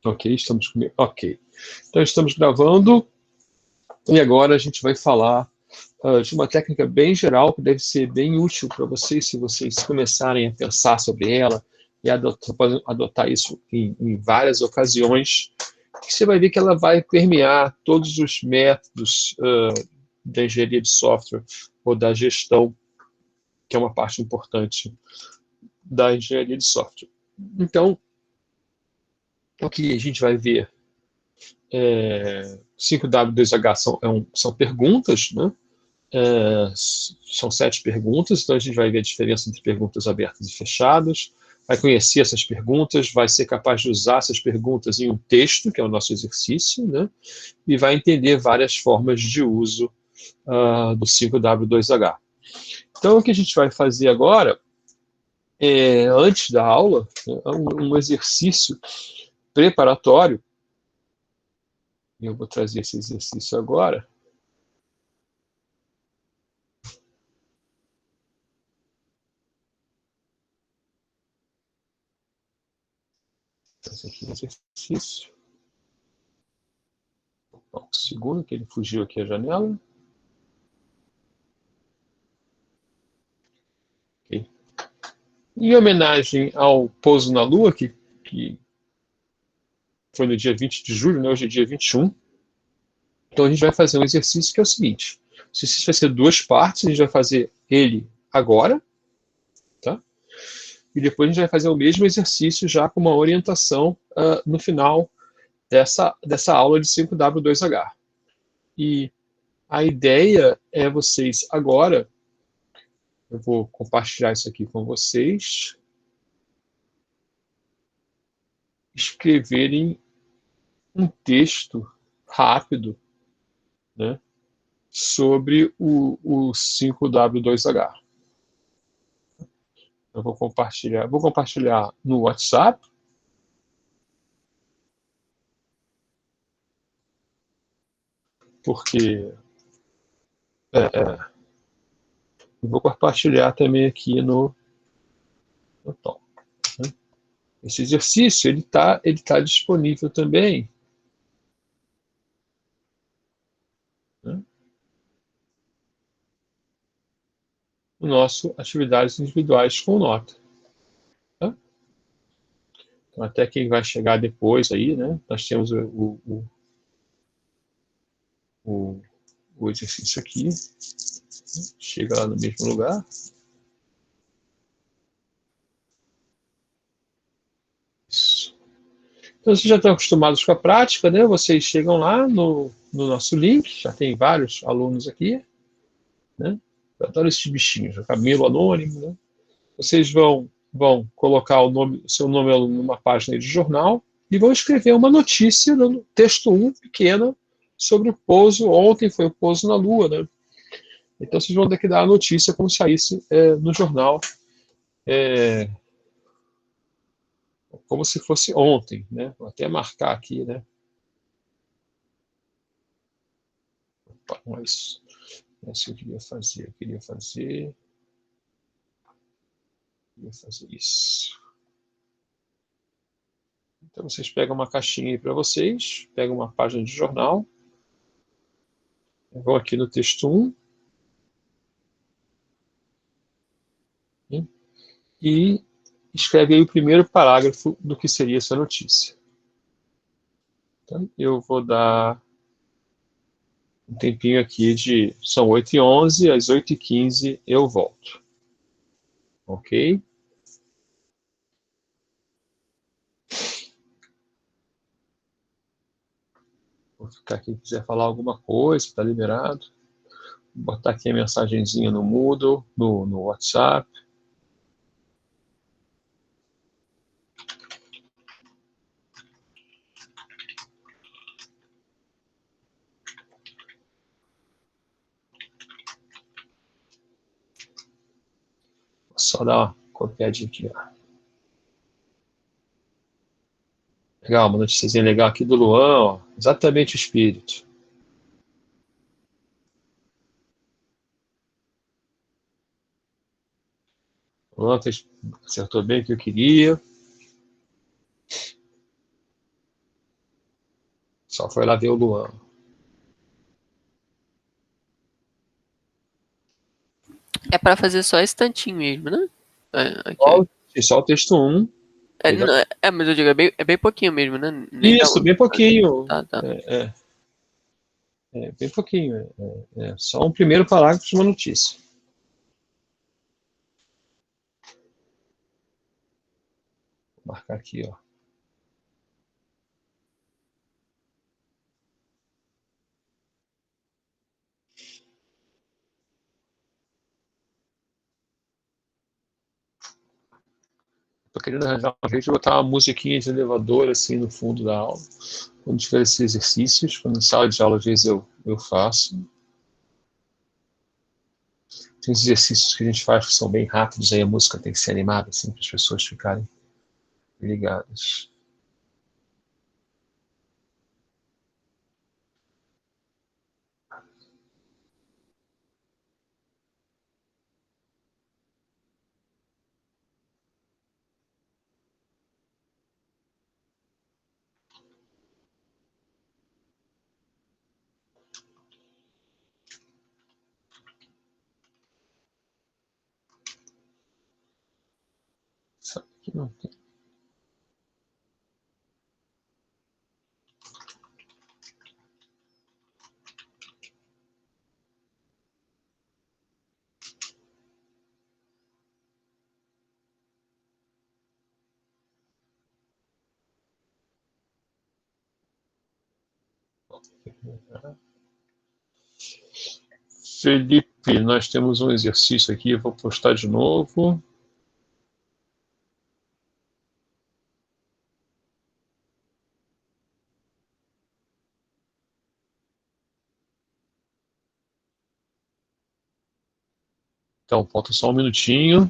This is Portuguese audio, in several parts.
Ok, estamos comigo. Ok. Então, estamos gravando e agora a gente vai falar de uma técnica bem geral que deve ser bem útil para vocês, se vocês começarem a pensar sobre ela e adotar isso em várias ocasiões, que você vai ver que ela vai permear todos os métodos da engenharia de software ou da gestão, que é uma parte importante da engenharia de software. Então, o que a gente vai ver 5W2H são perguntas, né? São 7 perguntas, então a gente vai ver a diferença entre perguntas abertas e fechadas, vai conhecer essas perguntas, vai ser capaz de usar essas perguntas em um texto, que é o nosso exercício, né? E vai entender várias formas de uso do 5W2H. Então, o que a gente vai fazer agora, antes da aula, um exercício preparatório. Eu vou trazer esse exercício agora. Esse aqui é o exercício. Bom, segundo que ele fugiu aqui a janela. Okay. Em homenagem ao pouso na Lua, que foi no dia 20 de julho, né? Hoje é dia 21. Então a gente vai fazer um exercício que é o seguinte. O exercício vai ser 2 partes, a gente vai fazer ele agora, tá? E depois a gente vai fazer o mesmo exercício já com uma orientação no final dessa aula de 5W2H. E a ideia é vocês agora, eu vou compartilhar isso aqui com vocês, escreverem um texto rápido, né, sobre o 5W2H. Eu vou compartilhar no WhatsApp, porque eu vou compartilhar também aqui no Tom. Né? Esse exercício ele tá disponível também, né, no nosso Atividades Individuais com Nota. Tá? Então, até quem vai chegar depois aí, né, nós temos o exercício aqui, chega lá no mesmo lugar. Isso. Então, vocês já estão acostumados com a prática, né? Vocês chegam lá no nosso link, já tem vários alunos aqui, né? Eu adoro esses bichinhos, Camilo Anônimo, né? Vocês vão colocar o seu nome numa página de jornal e vão escrever uma notícia no texto 1, pequena, sobre o pouso. Ontem foi o pouso na Lua, né? Então vocês vão ter que dar a notícia como saísse no jornal, como se fosse ontem, né? Vou até marcar aqui, né? Opa, não é isso. É isso que eu queria fazer. Eu queria fazer isso. Então vocês pegam uma caixinha aí para vocês, pegam uma página de jornal, vão aqui no texto 1, né, e escreve aí o primeiro parágrafo do que seria essa notícia. Então, eu vou dar um tempinho aqui são 8h11, às 8h15 eu volto. Ok? Vou ficar aqui, quiser falar alguma coisa, está liberado. Vou botar aqui a mensagenzinha no Moodle, no WhatsApp. Vou só dar uma copiadinha aqui. Legal, uma notícia legal aqui do Luan, ó. Exatamente o espírito. O Luan acertou bem o que eu queria. Só foi lá ver o Luan. É para fazer só esse tantinho mesmo, né? Aqui. Só o texto 1. Mas eu digo, é bem pouquinho mesmo, né? Nem dá Isso, um. bem pouquinho. Tá. Bem pouquinho. Só um primeiro parágrafo de uma notícia. Vou marcar aqui, ó. Tô querendo arranjar um jeito de botar uma musiquinha de elevador assim no fundo da aula, quando tiver esses exercícios, quando em sala de aula às vezes eu faço. Tem uns exercícios que a gente faz que são bem rápidos, aí a música tem que ser animada, assim, para as pessoas ficarem ligadas. Sabe que não tem. Felipe, nós temos um exercício aqui, eu vou postar de novo. Então, falta só um minutinho.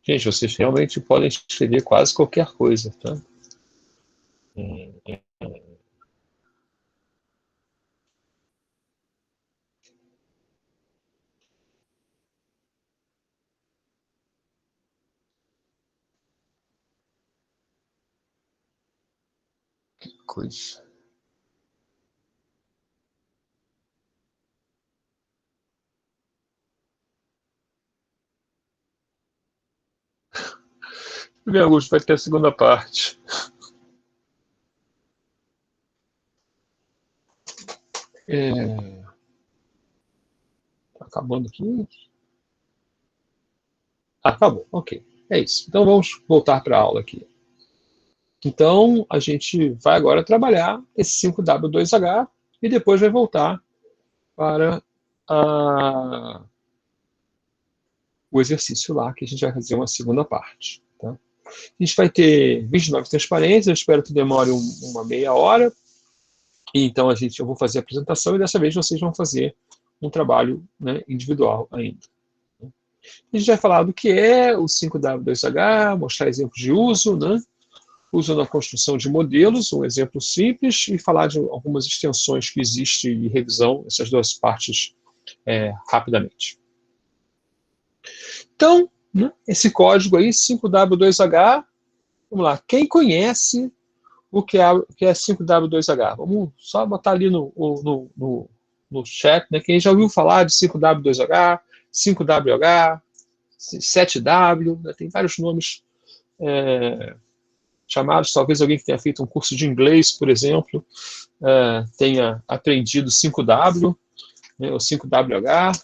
Gente, vocês realmente podem escrever quase qualquer coisa, tá? Que coisa. Bem, Augusto, vai ter a segunda parte. Tá acabando aqui. Acabou, ok. É isso. Então vamos voltar para a aula aqui. Então a gente vai agora trabalhar esse 5W2H e depois vai voltar para o exercício lá, que a gente vai fazer uma segunda parte. Tá? A gente vai ter 29 transparências, eu espero que demore uma meia hora. E então eu vou fazer a apresentação e dessa vez vocês vão fazer um trabalho, né, individual ainda. A gente vai falar do que é o 5W2H, mostrar exemplos de uso, né? Uso na construção de modelos, um exemplo simples, e falar de algumas extensões que existem e revisão, essas duas partes rapidamente. Então, né, esse código aí, 5W2H, vamos lá, quem conhece o que é 5W2H? Vamos só botar ali no chat, né? Quem já ouviu falar de 5W2H, 5WH, 7W, né? Tem vários nomes chamados, talvez alguém que tenha feito um curso de inglês, por exemplo, tenha aprendido 5W, né, ou 5WH.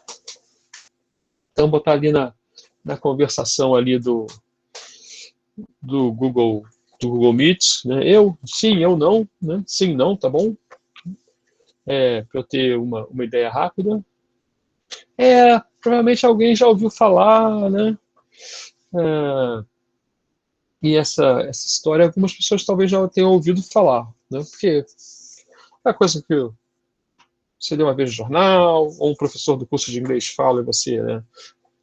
Então, botar ali na conversação ali do Google Meet, né? Sim, eu não, né? Sim, não, tá bom? Para eu ter uma ideia rápida. Provavelmente alguém já ouviu falar, né? E essa história, algumas pessoas talvez já tenham ouvido falar, né? Porque é coisa que você lê uma vez no jornal, ou um professor do curso de inglês fala e você, né,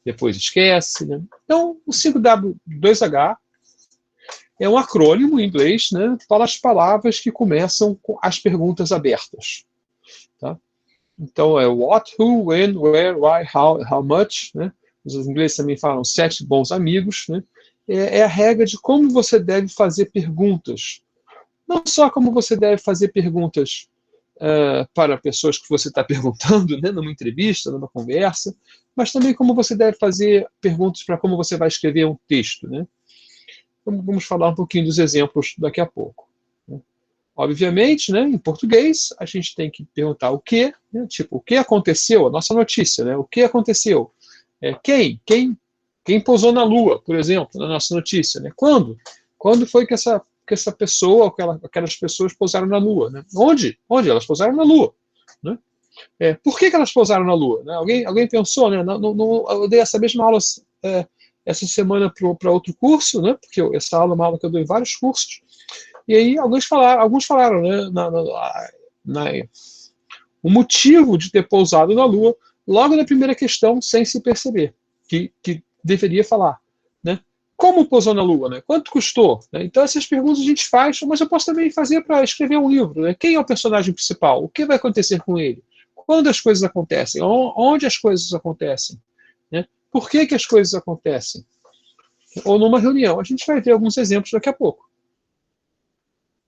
depois esquece, né? Então, o 5W2H é um acrônimo em inglês, né, para as palavras que começam com as perguntas abertas. Tá? Então, é what, who, when, where, why, how much, né? os ingleses também falam 7 bons amigos, né? É a regra de como você deve fazer perguntas. Não só como você deve fazer perguntas para pessoas que você está perguntando, né, numa entrevista, numa conversa, mas também como você deve fazer perguntas para como você vai escrever um texto, né? Vamos falar um pouquinho dos exemplos daqui a pouco. Né? Obviamente, né, em português, a gente tem que perguntar o que, né, tipo, o que aconteceu, a nossa notícia, né, o que aconteceu, quem pousou na Lua, por exemplo, na nossa notícia, né, quando foi que essa pessoa, aquelas pessoas pousaram na Lua, né? Onde elas pousaram na Lua, né? Por que elas pousaram na Lua, né? Alguém pensou, né? Eu dei essa mesma aula essa semana para outro curso, né? Porque essa aula é uma aula que eu dou em vários cursos, e aí alguns falaram, né? O motivo de ter pousado na Lua, logo na primeira questão, sem se perceber, que deveria falar, né? Como pousou na Lua, né? Quanto custou? Né? Então essas perguntas a gente faz, mas eu posso também fazer para escrever um livro, né? Quem é o personagem principal? O que vai acontecer com ele? Quando as coisas acontecem? Onde as coisas acontecem? Né? Por que as coisas acontecem? Ou numa reunião. A gente vai ver alguns exemplos daqui a pouco.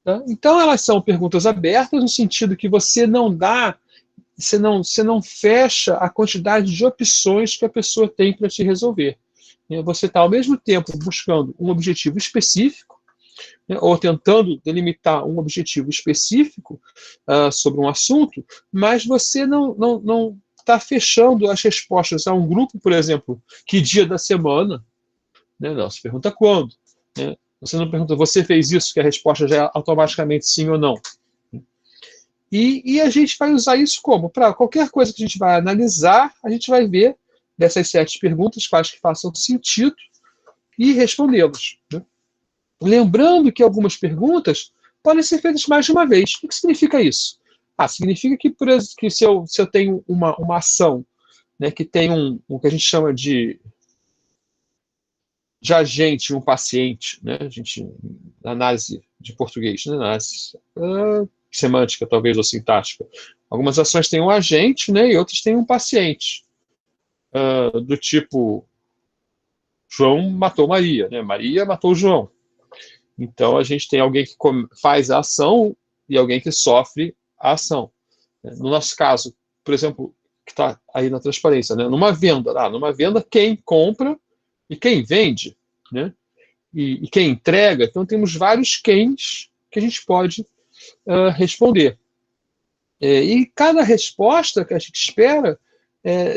Tá? Então elas são perguntas abertas no sentido que você não fecha a quantidade de opções que a pessoa tem para te resolver. Você está, ao mesmo tempo, buscando um objetivo específico, né, ou tentando delimitar um objetivo específico sobre um assunto, mas você não está fechando as respostas a um grupo, por exemplo, que dia da semana, né, não, você pergunta quando. Né, você não pergunta, você fez isso, que a resposta já é automaticamente sim ou não. E a gente vai usar isso como? Para qualquer coisa que a gente vai analisar, a gente vai ver dessas 7 perguntas quais que façam sentido e respondê-las. Né? Lembrando que algumas perguntas podem ser feitas mais de uma vez. O que significa isso? Significa que se eu tenho uma ação, né, que tem o que a gente chama de agente, um paciente, né, a gente, na análise de português, né, análise semântica, talvez, ou sintática. Algumas ações têm um agente, né, e outras têm um paciente. Do tipo, João matou Maria, né? Maria matou João. Então, a gente tem alguém que faz a ação e alguém que sofre a ação. No nosso caso, por exemplo, que está aí na transparência, né? Numa venda, quem compra e quem vende, né? E quem entrega. Então, temos vários quens que a gente pode responder. E cada resposta que a gente espera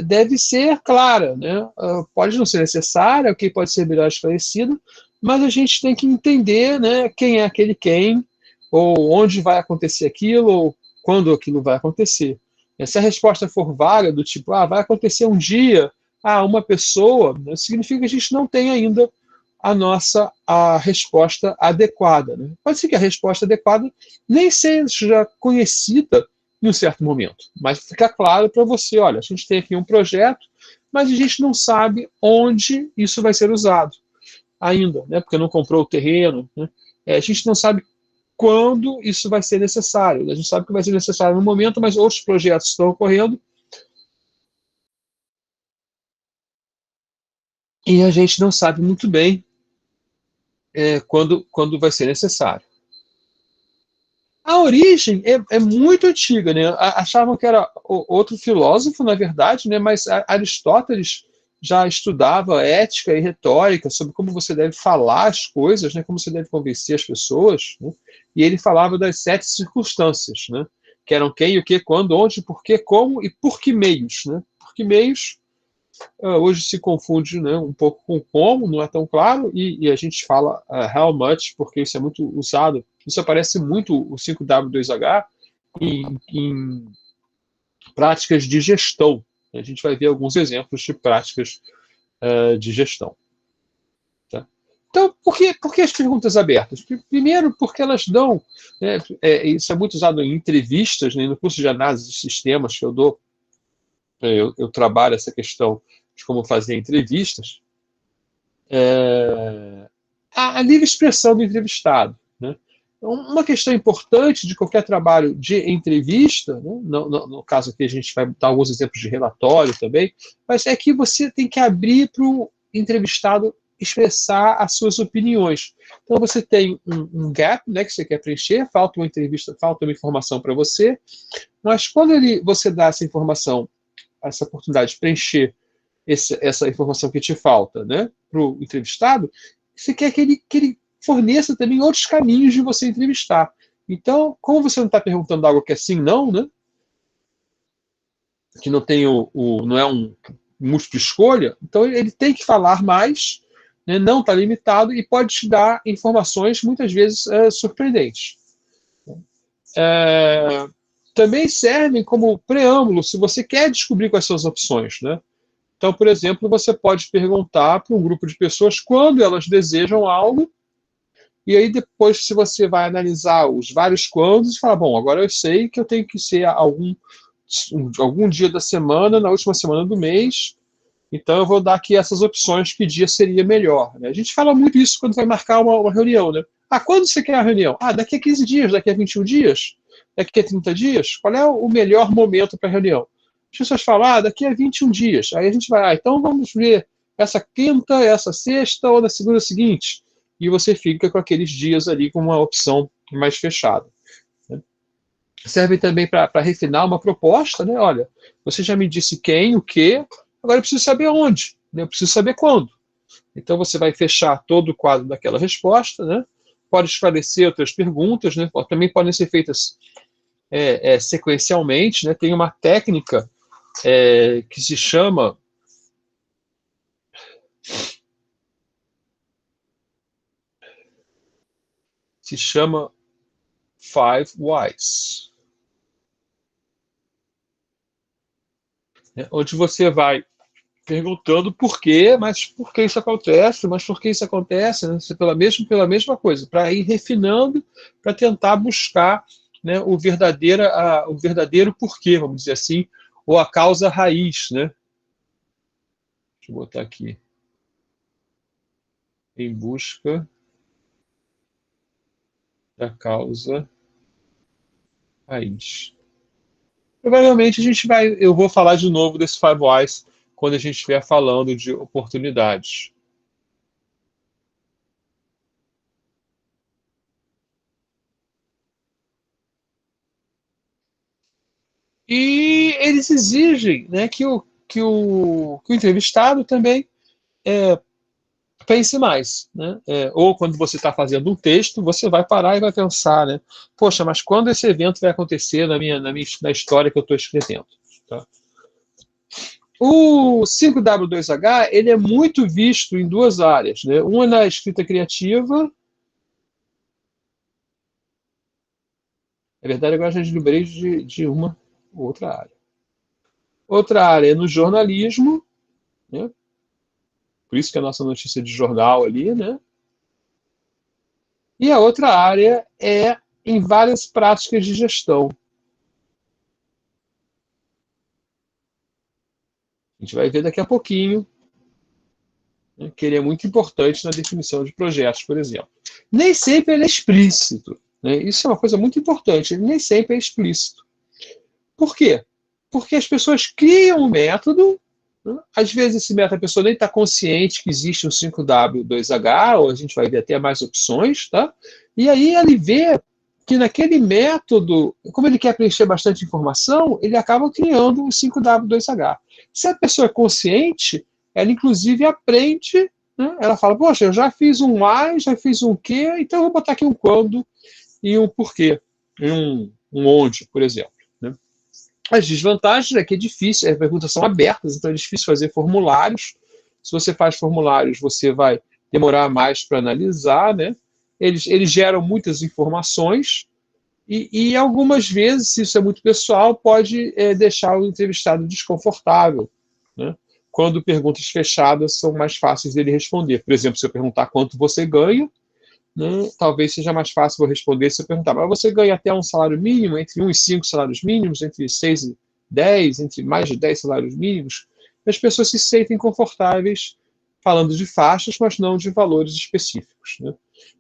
deve ser clara, né? Pode não ser necessária, quem pode ser melhor esclarecido, mas a gente tem que entender, né, quem é aquele quem, ou onde vai acontecer aquilo, ou quando aquilo vai acontecer. Se a resposta for vaga, do tipo, vai acontecer um dia, uma pessoa, né, significa que a gente não tem ainda a resposta adequada. Né? Pode ser que a resposta adequada nem seja conhecida em um certo momento, mas fica claro para você, olha, a gente tem aqui um projeto, mas a gente não sabe onde isso vai ser usado ainda, né? Porque não comprou o terreno, né? A gente não sabe quando isso vai ser necessário. A gente sabe que vai ser necessário no momento, mas outros projetos estão ocorrendo e a gente não sabe muito bem quando vai ser necessário. A origem é muito antiga, né? Achavam que era outro filósofo, na verdade, né? Mas Aristóteles já estudava ética e retórica sobre como você deve falar as coisas, né? Como você deve convencer as pessoas, né? E ele falava das 7 circunstâncias, né? Que eram quem, o que, quando, onde, por que, como e por que meios, né? Por que meios hoje se confunde, né, um pouco com como, não é tão claro, e a gente fala how much, porque isso é muito usado, isso aparece muito o 5W2H em práticas de gestão. A gente vai ver alguns exemplos de práticas de gestão. Tá? Então, por que as perguntas abertas? Primeiro, porque elas dão, né, isso é muito usado em entrevistas, né, no curso de análise de sistemas que eu dou, eu trabalho essa questão de como fazer entrevistas, a livre expressão do entrevistado. Né? Uma questão importante de qualquer trabalho de entrevista, né? No caso aqui a gente vai dar alguns exemplos de relatório também, mas é que você tem que abrir para o entrevistado expressar as suas opiniões. Então você tem um gap, né, que você quer preencher, falta uma entrevista, falta uma informação para você, mas quando você dá essa informação, essa oportunidade de preencher essa informação que te falta, né, para o entrevistado, você quer que ele forneça também outros caminhos de você entrevistar. Então, como você não está perguntando algo que é sim, não, né, que não tem não é um múltiplo escolha, então ele tem que falar mais, né, não está limitado e pode te dar informações muitas vezes surpreendentes. Também servem como preâmbulo se você quer descobrir quais são as opções, né? Então, por exemplo, você pode perguntar para um grupo de pessoas quando elas desejam algo, e aí depois, se você vai analisar os vários quandos, fala, bom, agora eu sei que eu tenho que ser algum dia da semana, na última semana do mês, então eu vou dar aqui essas opções, que dia seria melhor. Né? A gente fala muito isso quando vai marcar uma reunião, né? Ah, quando você quer a reunião? Ah, daqui a 15 dias, daqui a 21 dias, daqui a 30 dias? Qual é o melhor momento para a reunião? As pessoas falam, ah, daqui a 21 dias. Aí a gente vai, então vamos ver essa quinta, essa sexta ou na segunda seguinte. E você fica com aqueles dias ali com uma opção mais fechada. Né? Serve também para refinar uma proposta, né? Olha, você já me disse quem, o que, agora eu preciso saber onde, né? Eu preciso saber quando. Então você vai fechar todo o quadro daquela resposta, né? Pode esclarecer outras perguntas, né? Também podem ser feitas sequencialmente, né? Tem uma técnica que se chama Five Whys, né? Onde você vai perguntando por quê, mas por que isso acontece, mas por que isso acontece, né? Pela mesma coisa, para ir refinando, para tentar buscar, né, o verdadeiro porquê, vamos dizer assim, ou a causa raiz, né? Deixa eu botar aqui. Em busca da causa raiz. Provavelmente eu vou falar de novo desse Five Whys quando a gente estiver falando de oportunidades. E eles exigem, né, que o entrevistado também pense mais. Né? Ou quando você está fazendo um texto, você vai parar e vai pensar, né? Poxa, mas quando esse evento vai acontecer na história que eu estou escrevendo? Tá? O 5W2H ele é muito visto em duas áreas. Né? Uma na escrita criativa. Na verdade, agora já lembrei de uma outra área. Outra área é no jornalismo, né? Por isso que a nossa notícia de jornal ali, né? E a outra área é em várias práticas de gestão. A gente vai ver daqui a pouquinho, né, que ele é muito importante na definição de projetos, por exemplo. Nem sempre ele é explícito. Né? Isso é uma coisa muito importante. Ele nem sempre é explícito. Por quê? Porque as pessoas criam um método, né? Às vezes esse método a pessoa nem está consciente que existe um 5W2H, ou a gente vai ver até mais opções, tá? E aí ele vê que naquele método, como ele quer preencher bastante informação, ele acaba criando um 5W2H. Se a pessoa é consciente, ela inclusive aprende, né? Ela fala, poxa, eu já fiz um why, já fiz um quê, então eu vou botar aqui um quando e um porquê, e um onde, por exemplo. Né? As desvantagens é que é difícil, as perguntas são abertas, então é difícil fazer formulários. Se você faz formulários, você vai demorar mais para analisar, né? Eles geram muitas informações e algumas vezes, se isso é muito pessoal, pode deixar o entrevistado desconfortável, né? Quando perguntas fechadas são mais fáceis dele responder. Por exemplo, se eu perguntar quanto você ganha, né, talvez seja mais fácil eu responder se eu perguntar, mas você ganha até um salário mínimo, entre 1 e 5 salários mínimos, entre 6 e 10, entre mais de 10 salários mínimos, as pessoas se sentem confortáveis falando de faixas, mas não de valores específicos, né?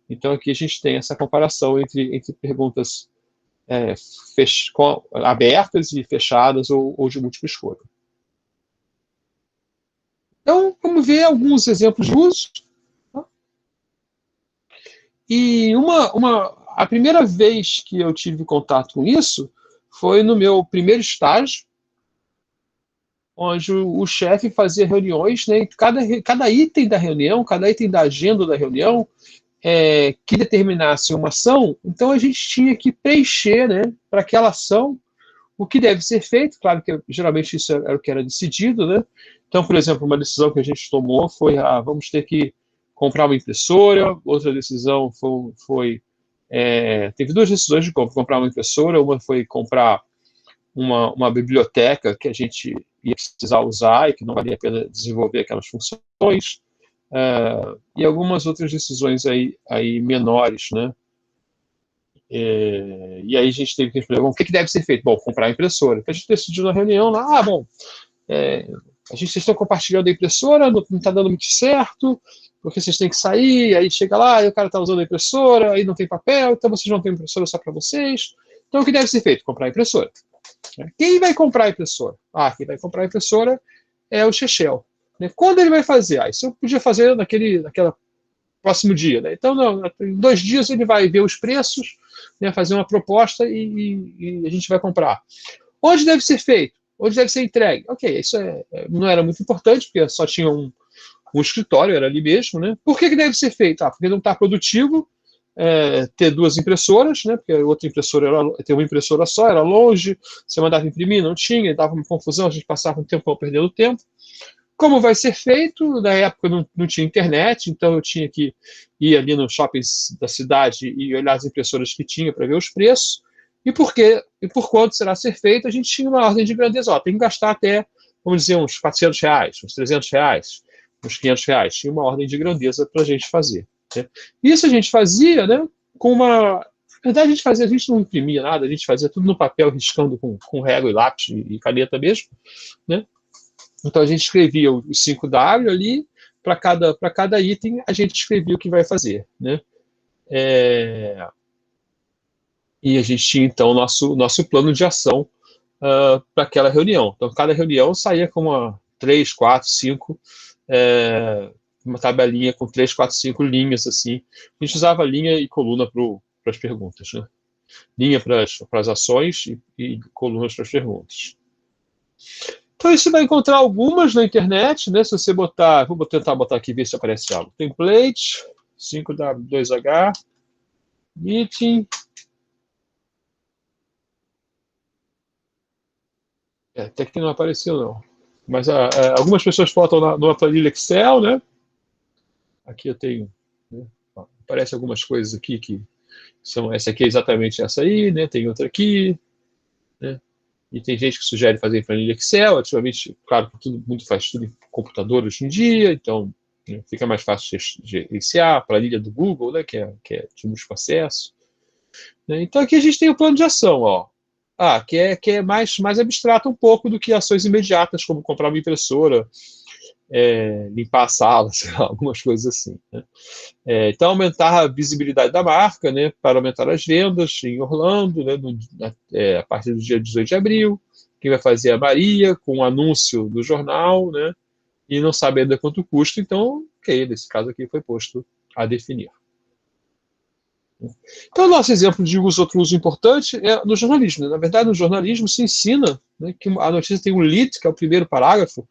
Então, aqui a gente tem essa comparação entre perguntas abertas e fechadas ou de múltipla escolha. Então, vamos ver alguns exemplos de uso. E a primeira vez que eu tive contato com isso foi no meu primeiro estágio, onde o chefe fazia reuniões, né, e cada item da reunião, cada item da agenda da reunião, que determinasse uma ação, então a gente tinha que preencher, né, para aquela ação o que deve ser feito. Claro que geralmente isso era o que era decidido, né? Então, por exemplo, uma decisão que a gente tomou foi: vamos ter que comprar uma impressora. Outra decisão teve duas decisões de comprar uma impressora. Uma foi comprar uma biblioteca que a gente ia precisar usar e que não valia a pena desenvolver aquelas funções. E algumas outras decisões aí menores, né? E aí a gente teve que responder: o que deve ser feito? Bom, comprar a impressora. Então a gente decidiu na reunião lá: vocês estão compartilhando a impressora, não está dando muito certo, porque vocês têm que sair, aí chega lá, e o cara está usando a impressora, aí não tem papel, então vocês não têm impressora só para vocês. Então o que deve ser feito? Comprar a impressora. Quem vai comprar a impressora? Quem vai comprar a impressora é o Chechel. Quando ele vai fazer? Isso eu podia fazer naquela próximo dia, né? Então, em 2 dias ele vai ver os preços, né, fazer uma proposta e a gente vai comprar. Onde deve ser feito? Onde deve ser entregue? Ok, isso não era muito importante, porque só tinha um escritório, era ali mesmo, né? Por que deve ser feito? Porque não está produtivo ter 2 impressoras, né? Porque a outra impressora tem uma impressora só, era longe, você mandava imprimir, não tinha, dava uma confusão, a gente passava um tempo perdendo tempo. Como vai ser feito? Na época não tinha internet, então eu tinha que ir ali nos shoppings da cidade e olhar as impressoras que tinha para ver os preços. E por quanto será ser feito, a gente tinha uma ordem de grandeza. Tem que gastar até, vamos dizer, uns R$400, uns R$300, uns R$500. Tinha uma ordem de grandeza para a gente fazer, né? Isso a gente fazia, né, com uma... Na verdade, a gente não imprimia nada, a gente fazia tudo no papel, riscando com régua e lápis e caneta mesmo, né? Então a gente escrevia os 5W ali, para cada item a gente escrevia o que vai fazer, né? E a gente tinha então o nosso plano de ação para aquela reunião. Então cada reunião saía com 3, 4, 5, uma tabelinha com 3, 4, 5 linhas assim. A gente usava linha e coluna para as perguntas, né? Linha para as ações e colunas para as perguntas. Então, você vai encontrar algumas na internet, né? Se você botar, vou tentar botar aqui, ver se aparece algo. Template, 5W2H, meeting. Até que não apareceu, não. Mas algumas pessoas botam numa planilha Excel, né? Aqui eu tenho, né? Aparece algumas coisas aqui que são, essa aqui é exatamente essa aí, né? Tem outra aqui, né? E tem gente que sugere fazer em planilha Excel. Ativamente, claro que todo mundo faz tudo em computador hoje em dia, então, né, fica mais fácil de gerenciar. A planilha do Google, né, que é de múltiplo acesso, né? Então aqui a gente tem o plano de ação, ó. Que é mais abstrato um pouco do que ações imediatas, como comprar uma impressora, limpar a sala, sei lá, algumas coisas assim, né? Então, aumentar a visibilidade da marca, né, para aumentar as vendas em Orlando, né, a partir do dia 18 de abril. Quem vai fazer é a Maria, com um anúncio do jornal, né, e não sabe ainda quanto custa, então, nesse caso aqui foi posto a definir. Então, o nosso exemplo de outro uso importante é no jornalismo, né? Na verdade, no jornalismo se ensina, né, que a notícia tem um lead, que é o primeiro parágrafo,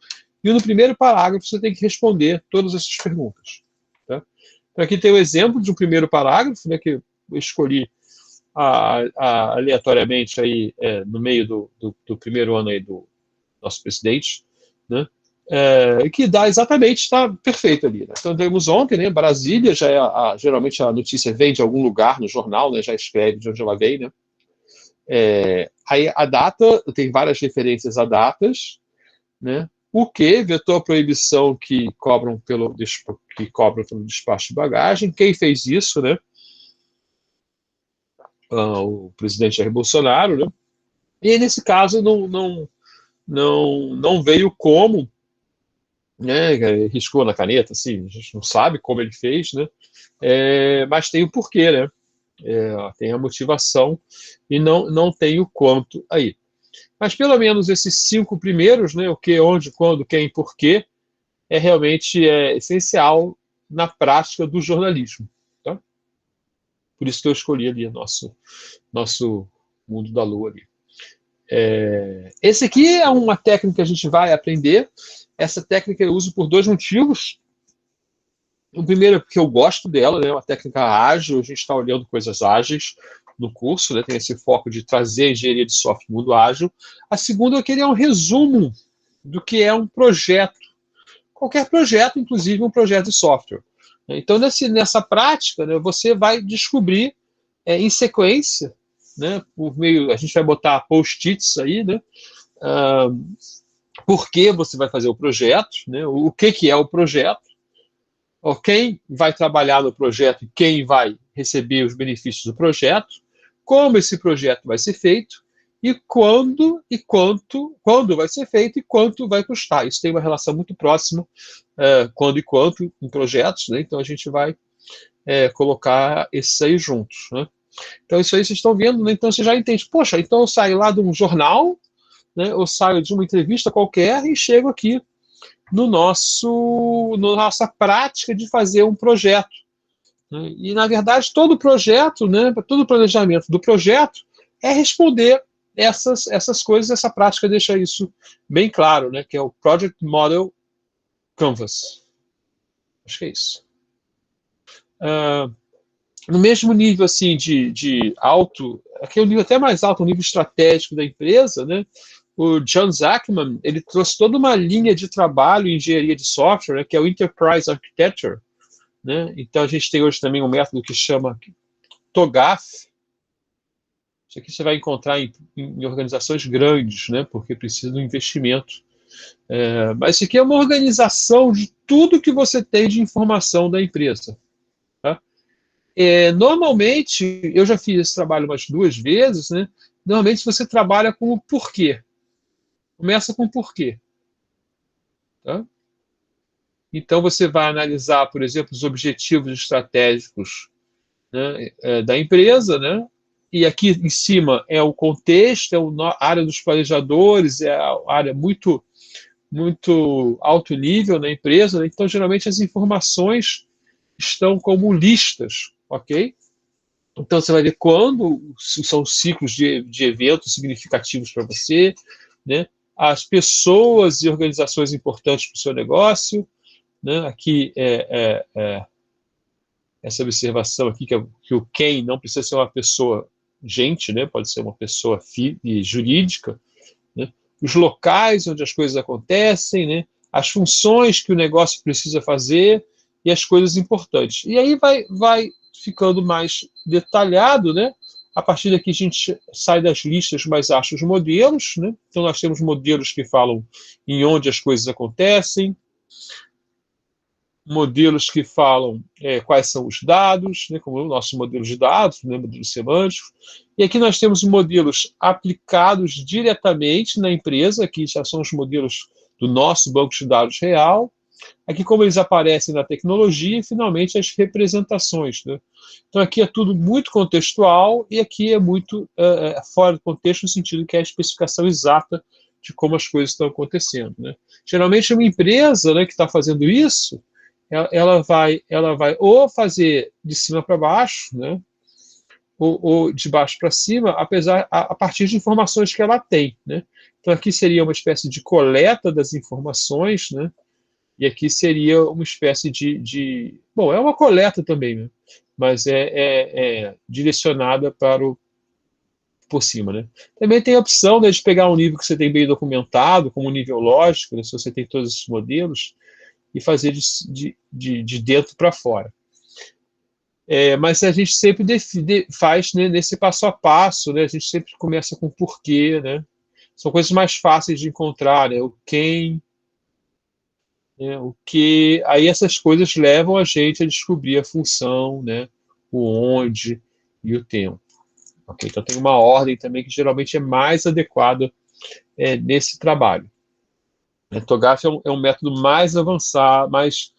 e no primeiro parágrafo você tem que responder todas essas perguntas. Tá? Então, aqui tem o exemplo de um primeiro parágrafo, né, que eu escolhi aleatoriamente aí, no meio do primeiro ano aí do nosso presidente, né, que dá exatamente, está perfeito ali, né? Então, temos ontem, né, Brasília, geralmente a notícia vem de algum lugar no jornal, né, já escreve de onde ela veio, né? Aí a data, tem várias referências a datas, né? O que vetou a proibição que cobram pelo despacho de bagagem. Quem fez isso, né? O presidente Jair Bolsonaro, né? E nesse caso não veio como né, riscou na caneta, assim, a gente não sabe como ele fez, né, mas tem o porquê, né, tem a motivação e não tem o quanto aí. Mas pelo menos esses 5 primeiros, né, o que, onde, quando, quem, porquê, realmente essencial na prática do jornalismo. Tá? Por isso que eu escolhi ali o nosso mundo da lua ali. Esse aqui é uma técnica que a gente vai aprender. Essa técnica eu uso por 2 motivos. O primeiro é porque eu gosto dela, né? Uma técnica ágil, a gente está olhando coisas ágeis no curso, né? Tem esse foco de trazer a engenharia de software no mundo ágil. A segunda é que ele é um resumo do que é um projeto. Qualquer projeto, inclusive um projeto de software. Então, nessa prática, né, você vai descobrir em sequência, né, por meio, a gente vai botar post-its aí, né, por que você vai fazer o projeto, né, o que é o projeto, quem vai trabalhar no projeto e quem vai receber os benefícios do projeto, como esse projeto vai ser feito, e quando e quando vai ser feito e quanto vai custar. Isso tem uma relação muito próxima, quando e quanto em projetos, né? Então a gente vai colocar esses aí juntos, né? Então isso aí vocês estão vendo, né? Então você já entende, poxa, então eu saio lá de um jornal, né? Eu saio de uma entrevista qualquer e chego aqui no nossa prática de fazer um projeto. Né? E, na verdade, todo projeto, né, todo o planejamento do projeto é responder essas coisas, essa prática deixa isso bem claro, né, que é o Project Model Canvas. Acho que é isso. No mesmo nível assim, de alto, aqui é um nível até mais alto, um nível estratégico da empresa, né, o John Zachman, ele trouxe toda uma linha de trabalho em engenharia de software, né, que é o Enterprise Architecture. Né? Então, a gente tem hoje também um método que chama TOGAF. Isso aqui você vai encontrar em organizações grandes, né? Porque precisa de um investimento. Mas isso aqui é uma organização de tudo que você tem de informação da empresa. Tá? Normalmente, eu já fiz esse trabalho umas 2 vezes, né? Normalmente você trabalha com o porquê. Começa com o porquê. Tá? Então, você vai analisar, por exemplo, os objetivos estratégicos, né, da empresa, né? E aqui em cima é o contexto, é a área dos planejadores, é a área muito, muito alto nível na empresa, né? Então, geralmente, as informações estão como listas, ok? Então, você vai ver quando são ciclos de eventos significativos para você, né? As pessoas e organizações importantes para o seu negócio, né? Aqui essa observação aqui, que o quem não precisa ser uma pessoa gente, né? Pode ser uma pessoa jurídica, né? Os locais onde as coisas acontecem, né? As funções que o negócio precisa fazer e as coisas importantes. E aí vai ficando mais detalhado, né? A partir daqui a gente sai das listas, mas acha os modelos, né? Então nós temos modelos que falam em onde as coisas acontecem, modelos que falam quais são os dados, né, como o nosso modelo de dados, né, modelos semânticos. E aqui nós temos modelos aplicados diretamente na empresa, aqui já são os modelos do nosso banco de dados real. Aqui como eles aparecem na tecnologia e, finalmente, as representações. Né? Então aqui é tudo muito contextual e aqui é muito fora do contexto, no sentido que é a especificação exata de como as coisas estão acontecendo. Né? Geralmente uma empresa, né, que está fazendo isso, ela vai ou fazer de cima para baixo, né, ou de baixo para cima, a partir de informações que ela tem. Né? Então aqui seria uma espécie de coleta das informações, né, e aqui seria uma espécie bom, é uma coleta também, né, mas é direcionada por cima. Né? Também tem a opção, né, de pegar um nível que você tem bem documentado, como um nível lógico, né, se você tem todos esses modelos, e fazer de dentro para fora. Mas a gente sempre faz, né, nesse passo a passo, né, a gente sempre começa com o porquê, né? São coisas mais fáceis de encontrar, né? O quem, né, o que, aí essas coisas levam a gente a descobrir a função, né, o onde e o tempo. Okay? Então tem uma ordem também que geralmente é mais adequada nesse trabalho. TOGAF é um método mais avançado, mais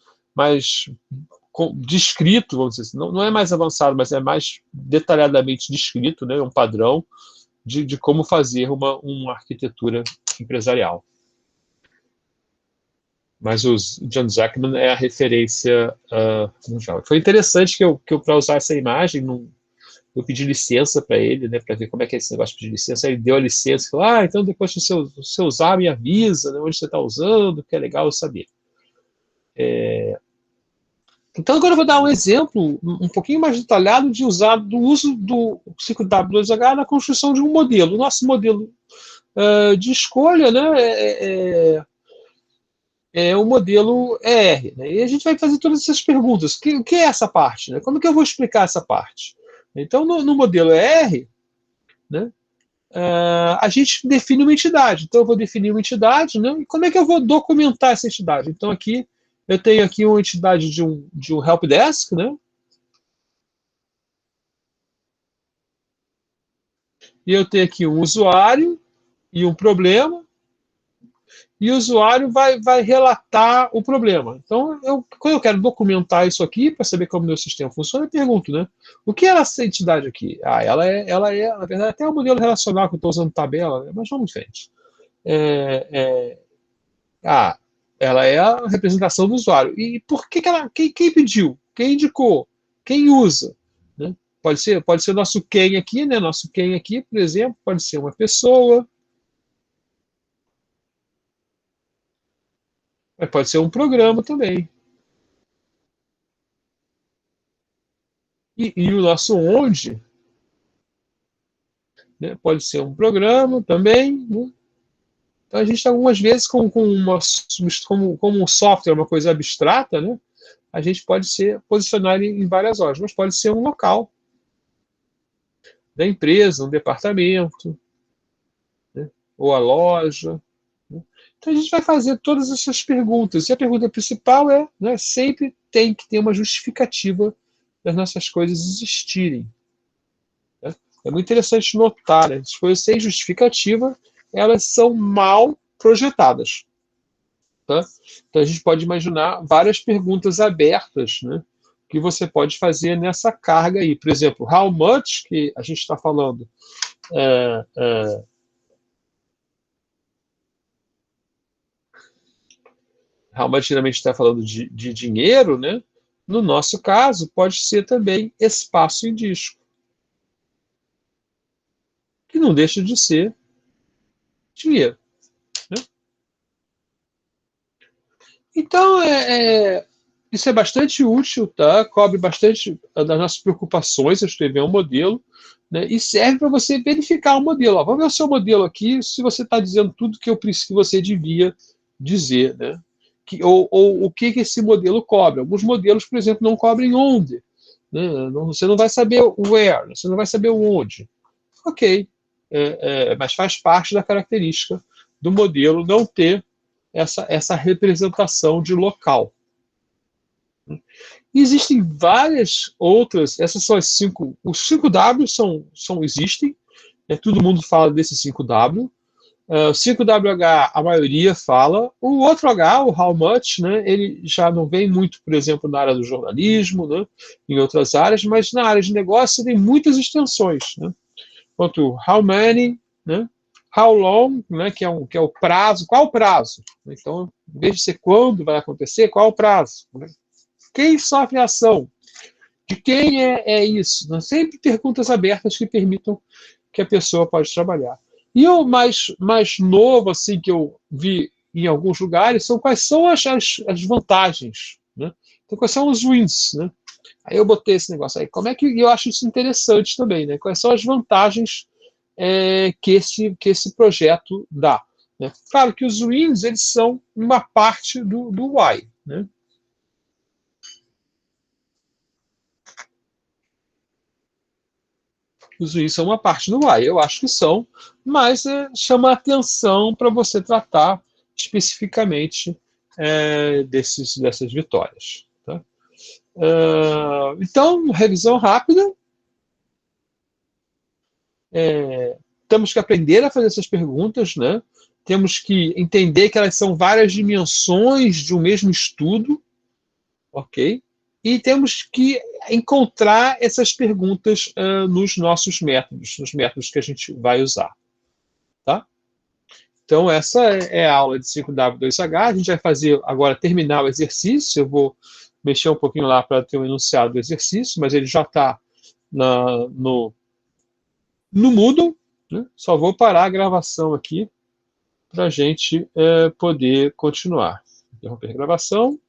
descrito, vamos dizer assim. Não é mais avançado, mas é mais detalhadamente descrito, né? É um padrão de como fazer uma arquitetura empresarial. Mas o John Zachman é a referência mundial. Foi interessante que eu para usar essa imagem, eu pedi licença para ele, né, para ver como é que é esse negócio de pedir licença. Aí ele deu a licença e falou: então depois que você usar, me avisa, né, onde você está usando, que é legal eu saber. Então agora eu vou dar um exemplo um pouquinho mais detalhado do uso do 5W2H na construção de um modelo. O nosso modelo de escolha, né, é o modelo ER. Né? E a gente vai fazer todas essas perguntas. O que é essa parte? Né? Como é que eu vou explicar essa parte? Então, no modelo ER, né, a gente define uma entidade. Então, eu vou definir uma entidade, né, e como é que eu vou documentar essa entidade? Então, aqui, eu tenho aqui uma entidade de um helpdesk, né, e eu tenho aqui um usuário e um problema, e o usuário vai relatar o problema. Então, quando eu quero documentar isso aqui, para saber como o meu sistema funciona, eu pergunto, né? O que é essa entidade aqui? Ela é, na verdade, até o modelo relacional que eu estou usando tabela, né? Mas vamos em frente. É, é, ah, ela é a representação do usuário. E por que quem pediu? Quem indicou? Quem usa? Né? Pode ser nosso quem aqui, né? Nosso quem aqui, por exemplo, pode ser uma pessoa, mas pode ser um programa também. E o nosso onde, né, pode ser um programa também. Né? Então a gente algumas vezes como um software, uma coisa abstrata, né, a gente pode posicionar em várias horas, mas pode ser um local da empresa, um departamento, né, ou a loja. Né? Então a gente vai fazer todas essas perguntas. E a pergunta principal é, né, sempre tem que ter uma justificativa das nossas coisas existirem. Né? É muito interessante notar, né, as coisas sem justificativa, elas são mal projetadas. Tá? Então a gente pode imaginar várias perguntas abertas, né, que você pode fazer nessa carga aí. Por exemplo, how much, que a gente está falando, é, é, how much geralmente está falando de dinheiro, né? No nosso caso, pode ser também espaço em disco, que não deixa de ser dinheiro. Né? Então, isso é bastante útil, tá? Cobre bastante das nossas preocupações, eu escrever um modelo, né? E serve para você verificar o modelo. Ó, vamos ver o seu modelo aqui, se você está dizendo tudo que você devia dizer, né? Ou o que esse modelo cobre. Alguns modelos, por exemplo, não cobrem onde. Né? Você não vai saber o where, você não vai saber o onde. Ok, mas faz parte da característica do modelo não ter essa representação de local. E existem várias outras, essas são as 5, os 5W existem, né, todo mundo fala desse 5W. O 5WH, a maioria fala. O outro H, o how much, né, ele já não vem muito, por exemplo, na área do jornalismo, né, em outras áreas, mas na área de negócio tem muitas extensões. Né, quanto how many, né, how long, né, que é o prazo, qual o prazo? Então, em vez de ser quando vai acontecer, qual o prazo? Né? Quem sofre a ação? De quem é isso? Né? Sempre perguntas abertas que permitam que a pessoa pode trabalhar. E o mais novo, assim, que eu vi em alguns lugares, são quais são as vantagens. Né? Então, quais são os wins? Né? Aí eu botei esse negócio aí. Como é que eu acho isso interessante também? Né? Quais são as vantagens que esse projeto dá? Né? Claro que os wins eles são uma parte do why. Né? Os wins são uma parte do why, eu acho que são, mas chama a atenção para você tratar especificamente dessas vitórias. Tá? Então, revisão rápida. Temos que aprender a fazer essas perguntas, né? temos que entender que elas são várias dimensões de um mesmo estudo, ok? E temos que encontrar essas perguntas nos nossos métodos, nos métodos que a gente vai usar. Tá? Então, essa é a aula de 5W2H. A gente vai fazer agora, terminar o exercício. Eu vou mexer um pouquinho lá para ter o enunciado do exercício, mas ele já está no Moodle. Né? Só vou parar a gravação aqui para a gente poder continuar. Interromper a gravação.